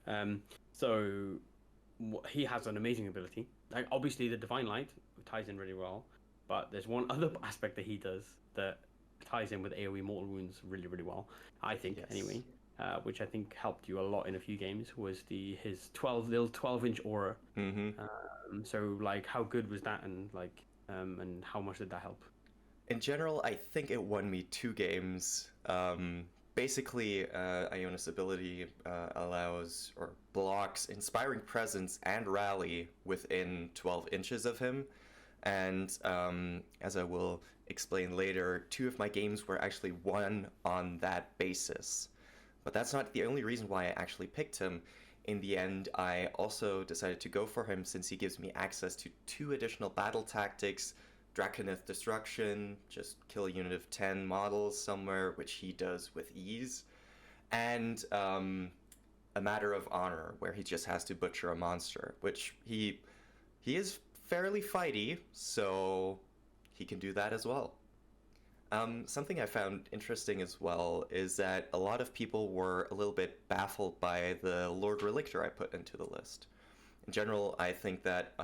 So he has an amazing ability. Like, obviously the Divine Light ties in really well, but there's one other aspect that he does that ties in with AoE mortal wounds really, really well, I think. Yes. Anyway, which I think helped you a lot in a few games, was his 12-inch aura. So like, how good was that, and like, and how much did that help? In general, I think it won me 2 games. Basically, Ionis' ability allows or blocks Inspiring Presence and Rally within 12 inches of him. And as I will explain later, 2 of my games were actually won on that basis. But that's not the only reason why I actually picked him. In the end, I also decided to go for him since he gives me access to 2 additional battle tactics. Draconith Destruction, just kill a unit of 10 models somewhere, which he does with ease. And A Matter of Honor, where he just has to butcher a monster, which he is fairly fighty, so he can do that as well. Something I found interesting as well is that a lot of people were a little bit baffled by the Lord Relictor I put into the list. In general, I think that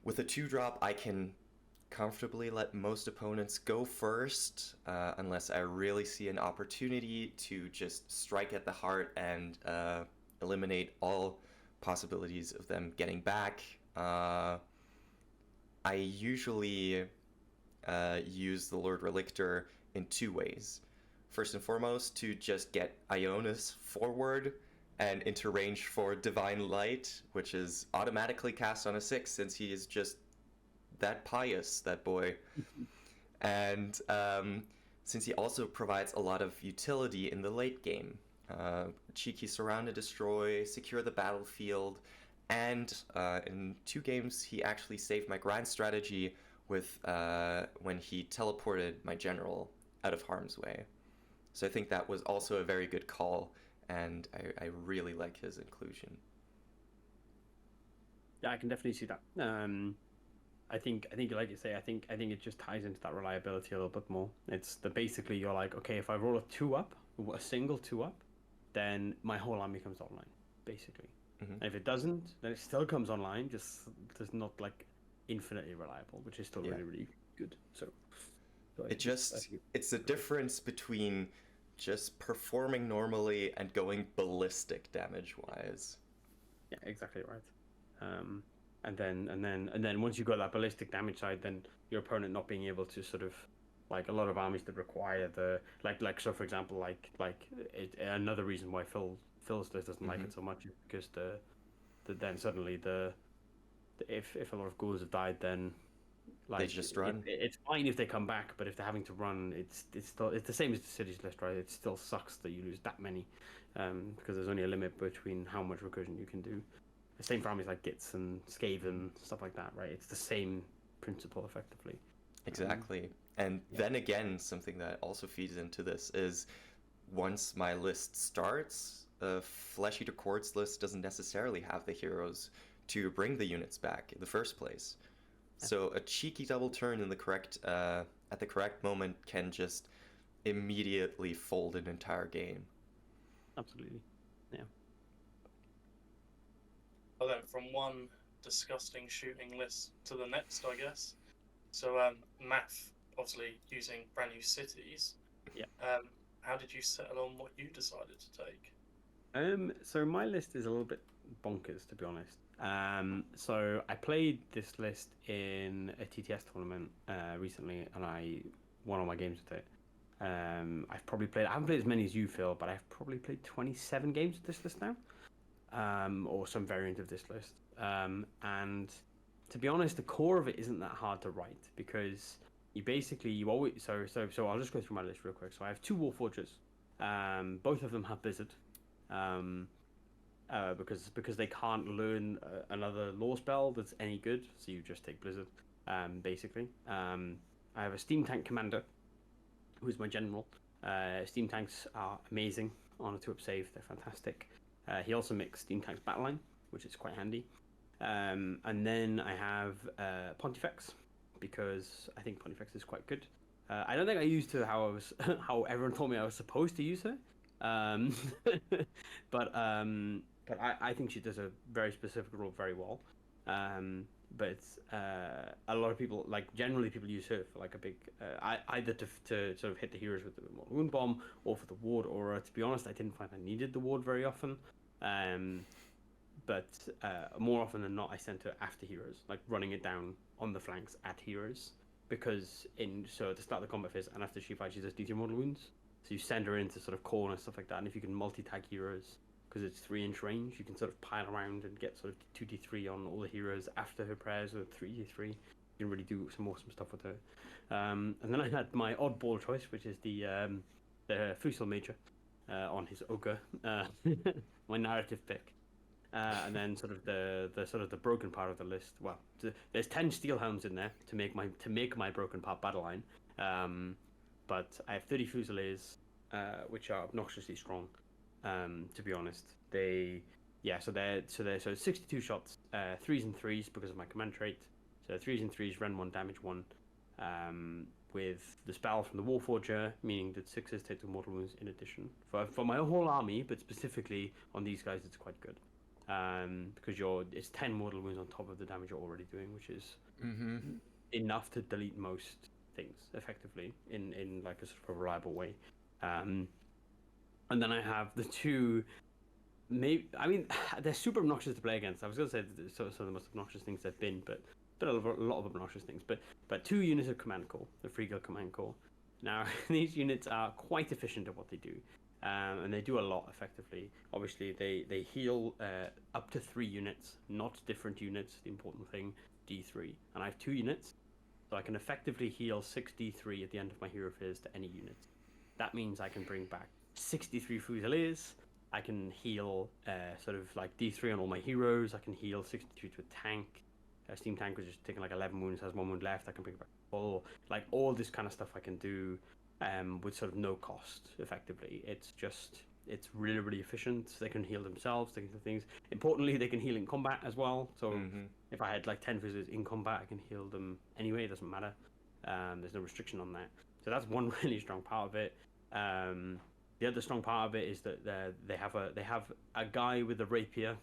with a 2-drop, I can comfortably let most opponents go first, unless I really see an opportunity to just strike at the heart and eliminate all possibilities of them getting back. I usually use the Lord Relictor in 2 ways. First and foremost, to just get Ionis forward and into range for Divine Light, which is automatically cast on a 6 since he is just that pious, that boy. And since he also provides a lot of utility in the late game. Cheeky Surround and Destroy, secure the battlefield, and in 2 games he actually saved my grand strategy with when he teleported my general out of harm's way. So I think that was also a very good call, and I really like his inclusion. Yeah, I can definitely see that. I think like you say, I think it just ties into that reliability a little bit more. It's basically you're like, okay, if I roll a 2-up, a single 2-up, then my whole army comes online, basically. And if it doesn't, then it still comes online, just not like infinitely reliable, which is still really, really good. So it's the difference between just performing normally and going ballistic damage wise. Yeah, exactly right. And then once you got that ballistic damage side, then your opponent not being able to sort of, like, a lot of armies that require the like so for example another reason why Phil's list doesn't like it so much is because then suddenly if a lot of ghouls have died, then like they just run. It's fine if they come back, but if they're having to run, it's the same as the cities list, right? It still sucks that you lose that many, because there's only a limit between how much recursion you can do. The same for armies like Gitz and Skaven, stuff like that, right? It's the same principle effectively. Exactly. And then again, something that also feeds into this is once my list starts, a Flesh Eater Chords list doesn't necessarily have the heroes to bring the units back in the first place. So a cheeky double turn in the correct at the correct moment can just immediately fold an entire game. Absolutely. Yeah. Well, then, from one disgusting shooting list to the next, I guess. So, Math, obviously using brand new cities. Yeah. How did you settle on what you decided to take? So my list is a little bit bonkers, to be honest. So I played this list in a TTS tournament recently, and I won all my games with it. I haven't played as many as you, Phil, but I've probably played 27 games with this list now, or some variant of this list. And to be honest, the core of it isn't that hard to write because you always so I'll just go through my list real quick. So I have 2 Warforgers. Both of them have Blizzard. Because they can't learn another law spell that's any good, so you just take Blizzard, basically. I have a Steam Tank Commander, who's my general. Steam Tanks are amazing on a 2-up save, they're fantastic. He also makes Steam Tanks Battleline, which is quite handy. And then I have Pontifex, because I think Pontifex is quite good. I don't think I used her how everyone told me I was supposed to use her. But I think she does a very specific role very well. But a lot of people, like generally people use her for like a big, either to sort of hit the heroes with the Mortal Wound Bomb or for the ward aura. To be honest, I didn't find I needed the ward very often. But more often than not, I sent her after heroes, like running it down on the flanks at heroes. Because at the start of the combat phase and after she fights, she does D3 mortal wounds. So you send her into sort of corner stuff like that, and if you can multi-tag heroes, because it's 3-inch range, you can sort of pile around and get sort of 2d3 on all the heroes after her prayers with 3d3. You can really do some awesome stuff with her. And then I had my oddball choice, which is the Fusel Major on his ogre, my narrative pick. And then sort of the broken part of the list. Well, there's 10 steel helms in there to make my broken part battle line. But I have 30 Fusiliers, which are obnoxiously strong. To be honest, so 62 shots, 3s and 3s because of my command trait. So 3s and 3s, rend 1, damage 1. With the spell from the Warforger, meaning that 6s take the mortal wounds in addition. For my whole army, but specifically on these guys, it's quite good. Because it's 10 mortal wounds on top of the damage you're already doing, which is enough to delete most things effectively in like a sort of reliable way. And then I have the 2. They're super obnoxious to play against. I was going to say some of the most obnoxious things they've been, but a lot of obnoxious things. But 2 units of Command Corps, the Free Guild Command Corps. Now these units are quite efficient at what they do. And they do a lot effectively. Obviously, they heal up to 3 units, not different units. The important thing, D3. And I have 2 units, so I can effectively heal 6 D3 at the end of my hero phase to any unit. That means I can bring back 63 Fusiliers. I can heal sort of like D3 on all my heroes. I can heal 63 to a tank. Steam Tank was just taking like 11 wounds, has 1 wound left. I can bring back full. Like all this kind of stuff I can do. With sort of no cost, effectively. It's really, really efficient. They can heal themselves, they can do things. Importantly, they can heal in combat as well. So if I had like 10 visitors in combat, I can heal them anyway, it doesn't matter. There's no restriction on that. So that's one really strong part of it. The other strong part of it is that they have a guy with a rapier,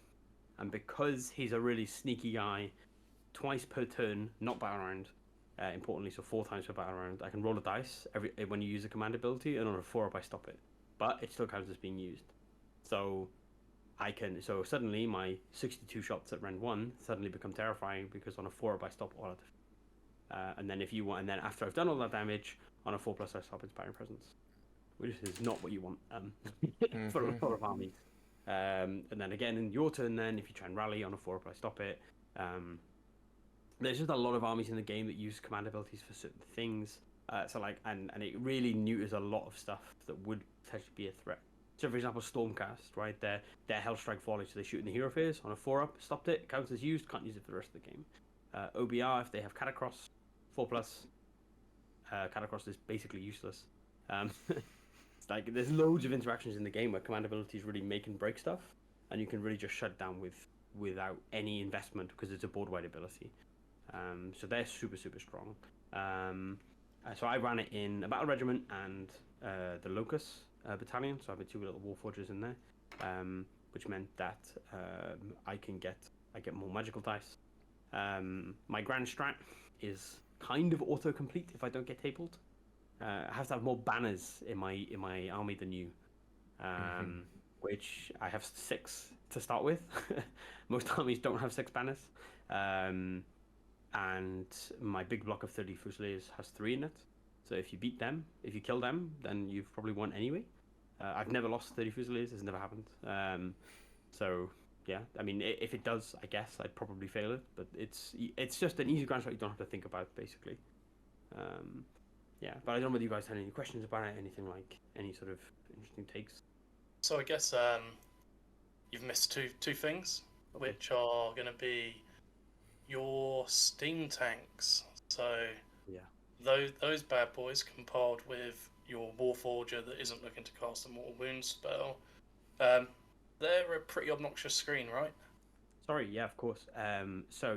and because he's a really sneaky guy, twice per turn, not battle round, importantly, so 4 times per battle round, I can roll a dice when you use a command ability, and on a 4-up I stop it. But it still counts as being used. So suddenly my 62 shots at rend 1 suddenly become terrifying because on a 4-up I stop all of it. And then after I've done all that damage, on a 4+ I stop Inspiring Presence. Which is not what you want for a lot of armies. And then again in your turn then, if you try and rally on a 4-up I stop it. There's just a lot of armies in the game that use command abilities for certain things. And it really neuters a lot of stuff that would potentially be a threat. So for example, Stormcast, right? They're Hellstrike Volley, so they shoot in the hero phase. On a 4-up, stopped it, counts as used, can't use it for the rest of the game. OBR, if they have Catacross, 4+, Catacross is basically useless. It's like there's loads of interactions in the game where command abilities really make and break stuff, and you can really just shut down without any investment because it's a board-wide ability. So they're super strong. So I ran it in a battle regiment and the Locust battalion. So I have 2 little warforgers in there, which meant that I get more magical dice. My grand strat is kind of autocomplete if I don't get tabled. I have to have more banners in my army than you, which I have 6 to start with. Most armies don't have 6 banners, and my big block of 30 Fusiliers has 3 in it. So if you kill them, then you've probably won anyway. I've never lost 30 Fusiliers; it's never happened. So yeah, I mean, if it does, I guess I'd probably fail it. But it's just an easy grand strat you don't have to think about, basically. Yeah, but I don't know whether you guys had any questions about it, anything like any sort of interesting takes. So I guess you've missed two things, which are going to be your steam tanks. So yeah, those bad boys compiled with your Warforger that isn't looking to cast a Mortal Wound spell, they're a pretty obnoxious screen, right? Sorry, yeah, of course. So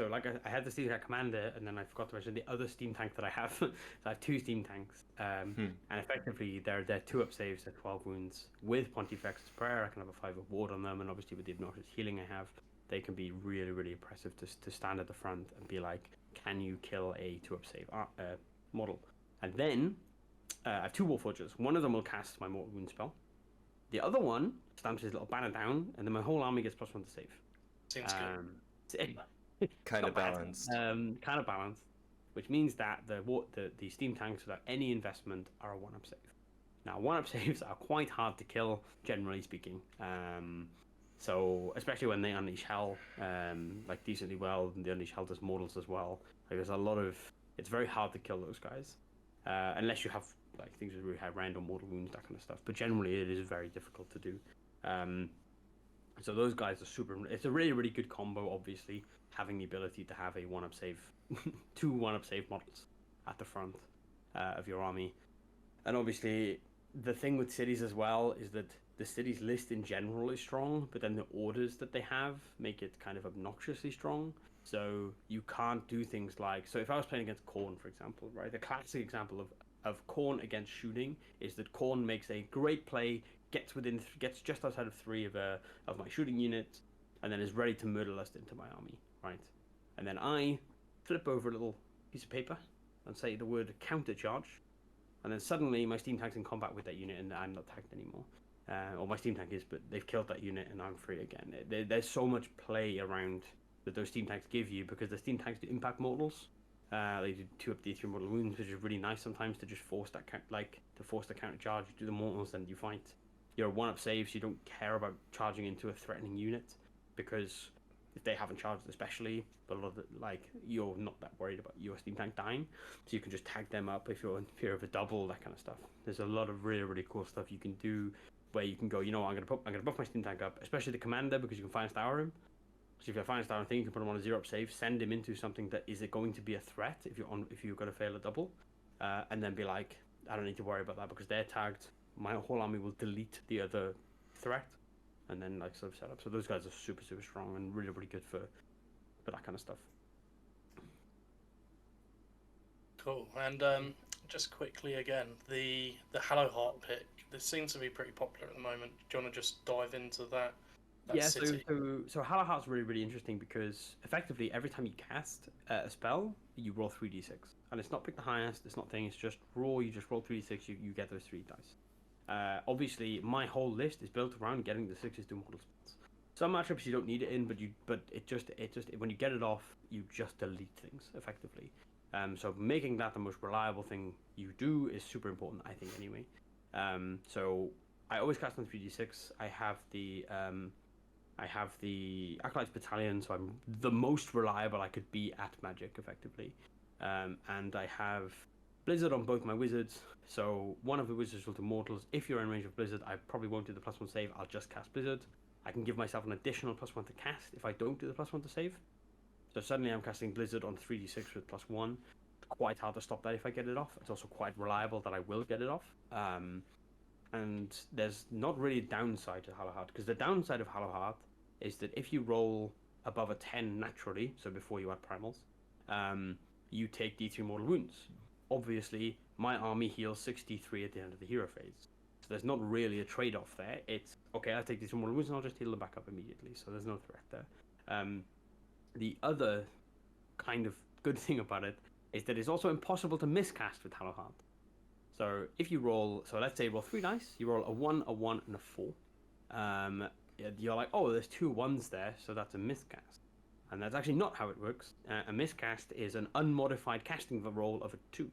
like I had the steam tank commander, and then I forgot to mention the other steam tank that I have. So I have 2 steam tanks, and effectively they're 2-up saves at 12 wounds with Pontifex's Prayer. I can have a 5 of ward on them, and obviously with the obnoxious healing I have, they can be really oppressive to stand at the front and be like, can you kill a 2-up save model? And then I have 2 Warforgers. One of them will cast my Mortal Wound spell. The other one stamps his little banner down, and then my whole army gets +1 to save. Seems good. Kind of balanced. Kind of balanced, which means that the steam tanks without any investment are a 1-up save. Now 1-up saves are quite hard to kill, generally speaking. So especially when they unleash hell, like decently well, and the unleash hell does mortals as well. Like it's very hard to kill those guys, unless you have like things with really high random mortal wounds, that kind of stuff. But generally, it is very difficult to do. So those guys are super. It's a really good combo. Obviously, having the ability to have a 1-up save, 2 1-up save models at the front of your army, and obviously the thing with cities as well is that the cities list in general is strong, but then the orders that they have make it kind of obnoxiously strong. So you can't do things like, so if I was playing against Khorne, for example, right? The classic example of Khorne against shooting is that Khorne makes a great play, gets just outside of 3 of my shooting unit, and then is ready to murder lust into my army, right? And then I flip over a little piece of paper and say the word countercharge, and then suddenly my steam tank's in combat with that unit, and I'm not tagged anymore. Or my steam tank is, but they've killed that unit, and I'm free again. There's so much play around that those steam tanks give you, because the steam tanks do impact mortals. They do 2-up D3 mortal wounds, which is really nice sometimes to just force that counter charge. You do the mortals, then you fight. Your 1-up saves, you don't care about charging into a threatening unit, because if they haven't charged especially, but a lot of you're not that worried about your steam tank dying, so you can just tag them up if you're in fear of a double, that kind of stuff. There's a lot of really cool stuff you can do where you can go, I'm gonna buff my steam tank up, especially the commander, because you can Fire Star him. So if you Fire Star thing, you can put him on a 0-up save, send him into something that is going to be a threat if you're gonna fail a double, and then be like, I don't need to worry about that because they're tagged. My whole army will delete the other threat, and then sort of set up. So those guys are super strong and really good for that kind of stuff. Cool. And just quickly again, the Hallowheart pick. This seems to be pretty popular at the moment. Do you want to just dive into that Yeah. city? So Hallowheart's really interesting because effectively every time you cast a spell, you roll 3d6, and it's not pick the highest. It's not thing. It's just roll. You just roll 3d6. You get those 3 dice. Obviously, my whole list is built around getting the 6s to mortal spells. Some matchups you don't need it in, but it just when you get it off, you just delete things effectively. So making that the most reliable thing you do is super important, I think. Anyway, so I always cast on 3d6. I have the Acolytes Battalion, so I'm the most reliable I could be at magic effectively, and I have Blizzard on both my wizards, so one of the wizards will do mortals. If you're in range of Blizzard, I probably won't do the +1 save, I'll just cast Blizzard. I can give myself an additional +1 to cast if I don't do the +1 to save. So suddenly I'm casting Blizzard on 3d6 with +1. quite hard to stop that if I get it off. It's also quite reliable that I will get it off. And there's not really a downside to Hallowheart, because the downside of Hallowheart is that if you roll above a 10 naturally, so before you add primals, you take D3 mortal wounds. Obviously, my army heals 63 at the end of the hero phase. So there's not really a trade-off there. It's, okay, I'll take these mortal wounds and I'll just heal them back up immediately, so there's no threat there. The other kind of good thing about it is that it's also impossible to miscast with Hallowheart. So if you roll, so let's say you roll 3 dice, you roll a 1, a 1, and a 4. You're like, oh, there's 2 1s there, so that's a miscast. And that's actually not how it works. A miscast is an unmodified casting roll of a 2.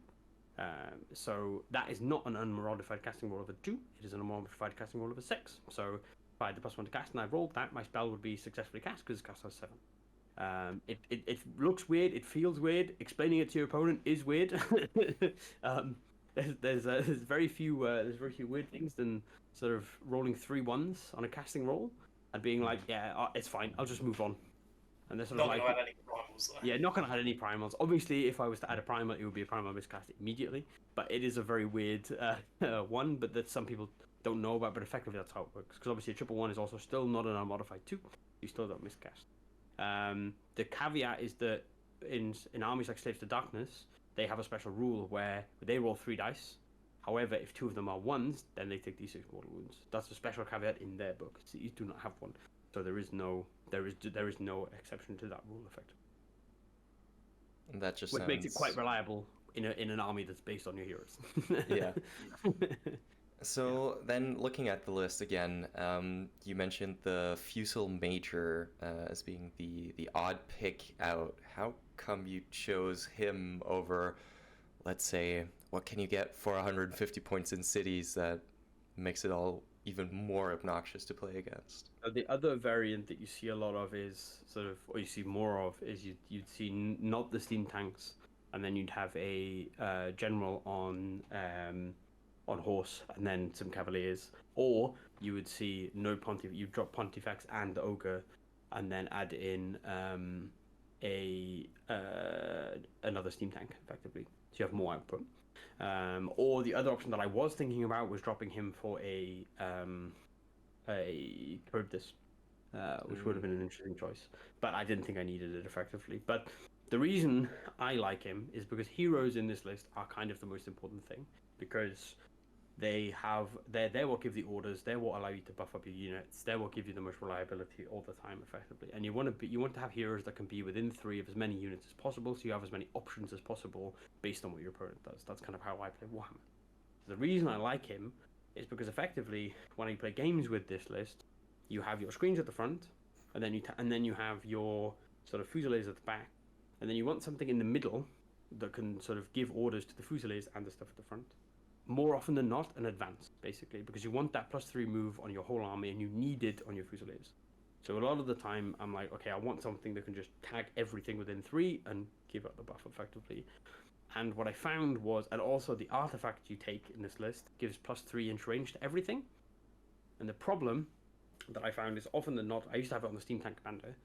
So that is not an unmodified casting roll of a 2, it is an unmodified casting roll of a 6. So if I had the +1 to cast and I rolled that, my spell would be successfully cast because it's cast has 7. It looks weird, it feels weird, explaining it to your opponent is weird. There's very few weird things than sort of rolling 3 1s on a casting roll and being like, yeah, it's fine, I'll just move on. And they're sort of Not like, gonna add any primals though. yeah, not gonna add any primals. Obviously, if I was to add a primal, it would be a primal miscast immediately. But it is a very weird one, but that some people don't know about. But effectively, that's how it works. Because obviously, a 1/1 is also still not an unmodified 2. You still don't miscast. The caveat is that in armies like Slaves to Darkness, they have a special rule where they roll 3 dice. However, if 2 of them are 1s, then they take D6 mortal wounds. That's a special caveat in their book. So you do not have one. So there is no exception to that rule, effectively. And that just Which makes it quite reliable in an army that's based on your heroes. Yeah. So then, looking at the list again, you mentioned the Fusel Major as being the odd pick out. How come you chose him over, let's say, what can you get for 150 points in cities that makes it all even more obnoxious to play against? The other variant that you see a lot of is sort of, or you see more of, is you'd see not the steam tanks, and then you'd have a general on horse, and then some cavaliers, or you would see no pontif. You drop Pontifex and ogre, and then add in another steam tank, effectively, so you have more output. Or the other option that I was thinking about was dropping him for a Charybdis, which would have been an interesting choice, but I didn't think I needed it effectively. But the reason I like him is because heroes in this list are kind of the most important thing, because they're what give the orders, they're what allow you to buff up your units, they're what give you the most reliability all the time, effectively. And you want to have heroes that can be within 3 of as many units as possible, so you have as many options as possible based on what your opponent does. That's kind of how I play Warhammer. The reason I like him is because effectively, when you play games with this list, you have your screens at the front, and then you have your sort of fusiliers at the back, and then you want something in the middle that can sort of give orders to the fusiliers and the stuff at the front. More often than not, an advance, basically, because you want that +3 move on your whole army, and you need it on your fusiliers. So a lot of the time, I'm like, okay, I want something that can just tag everything within 3 and give up the buff, effectively. And what I found was, and also the artifact you take in this list gives +3 inch range to everything. And the problem that I found is often than not, I used to have it on the Steam Tank Commander,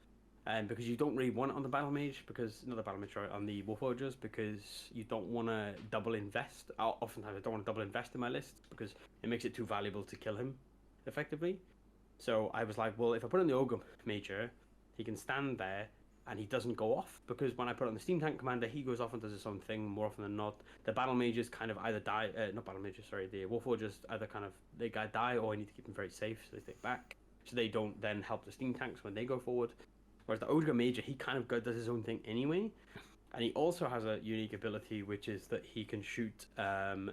and because you don't really want it on the Battle Mage, on the Warforgers, because you don't want to double invest. Oftentimes I don't want to double invest in my lists because it makes it too valuable to kill him, effectively. So I was like, well, if I put on the Ogre Major, he can stand there and he doesn't go off, because when I put on the Steam Tank Commander, he goes off and does his own thing more often than not. The Battle Mages kind of either die, the Warforgers either kind of, they die, or I need to keep them very safe, so they stay back, so they don't then help the Steam Tanks when they go forward. Whereas the Ogre Major, he kind of does his own thing anyway, and he also has a unique ability, which is that he can shoot.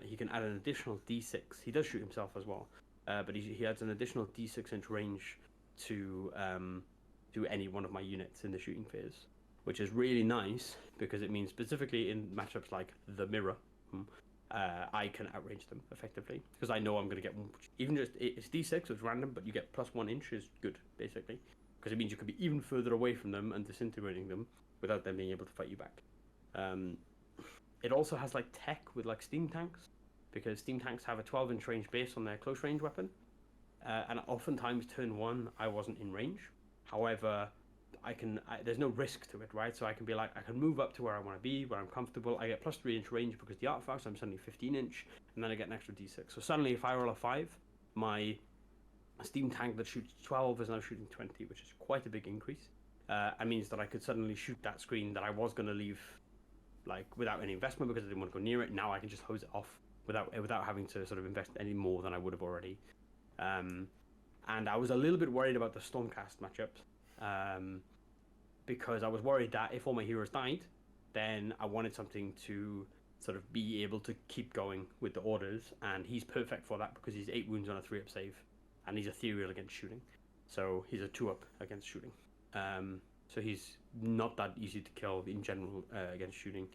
He can add an additional D6. He does shoot himself as well, but he adds an additional D6 inch range to any one of my units in the shooting phase, which is really nice because it means specifically in matchups like the Mirror, I can outrange them effectively because I know I'm going to get one. Even just it's D6, so it's random, but you get +1 inch is good basically. Because it means you can be even further away from them and disintegrating them without them being able to fight you back. It also has like tech with like steam tanks, because steam tanks have a 12-inch range base on their close range weapon, and oftentimes turn 1 I wasn't in range. However, there's no risk to it, right? So I can be like, I can move up to where I want to be, where I'm comfortable. I get plus 3-inch range because the artifacts, I'm suddenly 15-inch, and then I get an extra d6. So suddenly, if I roll a 5, my steam tank that shoots 12 is now shooting 20, which is quite a big increase. It means that I could suddenly shoot that screen that I was going to leave like without any investment because I didn't want to go near it. Now I can just hose it off without having to sort of invest any more than I would have already. And I was a little bit worried about the Stormcast matchups because I was worried that if all my heroes died, then I wanted something to sort of be able to keep going with the orders, and he's perfect for that because he's 8 wounds on a 3-up save, and he's ethereal against shooting, so he's a 2-up against shooting. So he's not that easy to kill in general against shooting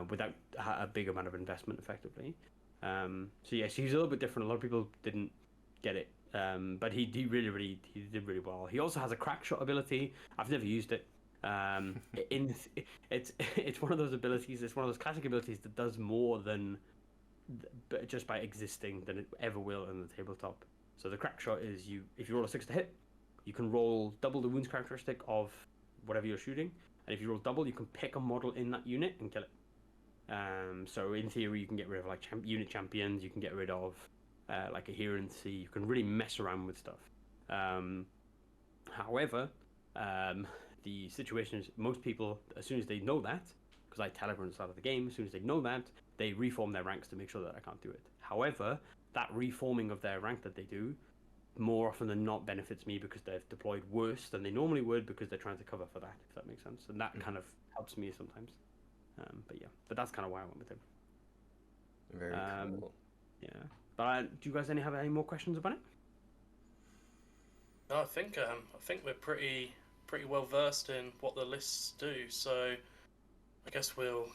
without a big amount of investment, effectively. So yes, he's a little bit different. A lot of people didn't get it, but he did really well. He also has a crack shot ability. I've never used it. It's one of those abilities. It's one of those classic abilities that does more than just by existing than it ever will in the tabletop. So the crack shot is if you roll a 6 to hit, you can roll double the wounds characteristic of whatever you're shooting, and if you roll double, you can pick a model in that unit and kill it. So in theory, you can get rid of like unit champions. You can get rid of like adherency. You can really mess around with stuff. However, the situation is most people, as soon as they know that, because I tell everyone at the start of the game, as soon as they know that, they reform their ranks to make sure that I can't do it. However, that reforming of their rank that they do, more often than not, benefits me because they've deployed worse than they normally would because they're trying to cover for that, if that makes sense. And that kind of helps me sometimes. But that's kind of why I went with him. Very cool. Yeah. But do you guys have any more questions about it? No, I think we're pretty well versed in what the lists do. So I guess we'll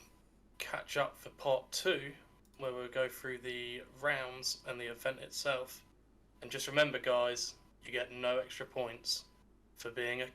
catch up for part 2, where we'll go through the rounds and the event itself. And just remember, guys, you get no extra points for being a